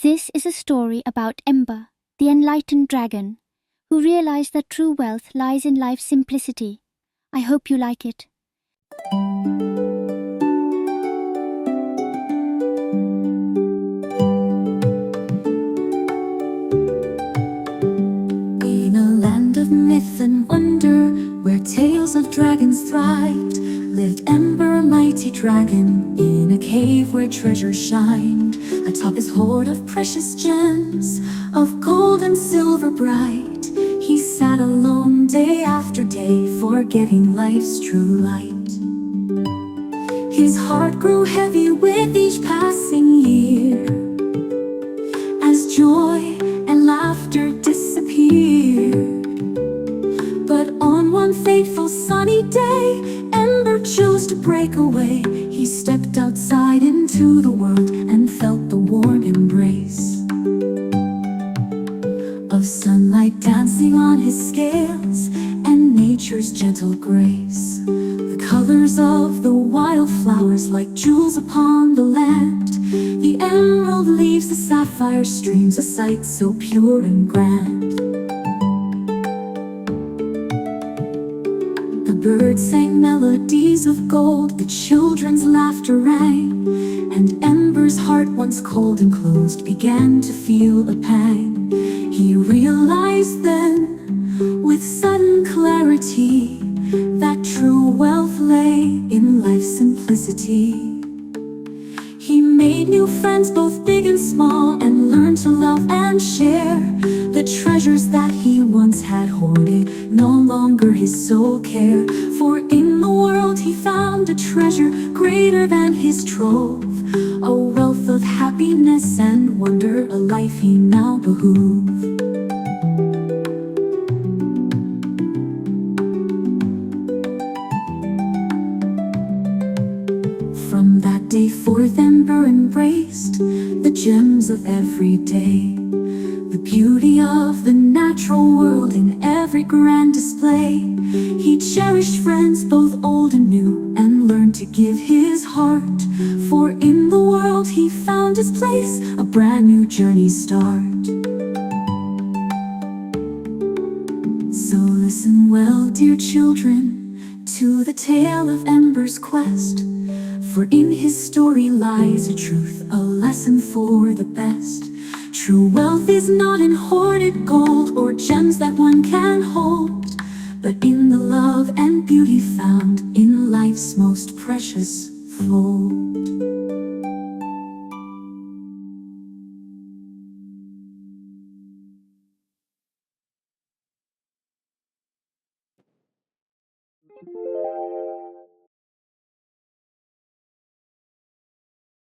This is a story about Ember, the enlightened dragon, who realized that true wealth lies in life's simplicity. I hope you like it. In a land of myth and wonder, where tales of dragons thrived, lived Ember, a mighty dragon, in a cave where treasure shined. Atop his hoard of precious gems, of gold and silver bright, he sat alone day after day, forgetting life's true light. His heart grew heavy with each passing year, as joy and laughter disappeared. But on one fateful sunny day, Ember chose to break away. He stepped outside into the world and felt the warm embrace of sunlight dancing on his scales and nature's gentle grace. The colors of the wildflowers like jewels upon the land, the emerald leaves, the sapphire streams, a sight so pure and grand. The birds sang melodies of gold, the children's laughter rang, and Ember's heart, once cold and closed, began to feel a pang. He realized then, with sudden clarity, that true wealth lay in life's simplicity. He made new friends, both big and small, and learned to love and share the treasures that he once had hoarded, no longer his sole care. For in the world he found a treasure greater than his trove, a wealth of happiness and wonder, a life he now behooved. From that day forth, Ember embraced the gems of every day, the beauty of the natural world in every grand display. He cherished friends both old and new, and learned to give his heart, for in the world he found his place, a brand new journey start. So listen well, dear children, to the tale of Ember's quest, for in his story lies a truth, a lesson for the best. True wealth is not in hoarded gold or gems that one can hold, but in the love and beauty found in life's most precious fold.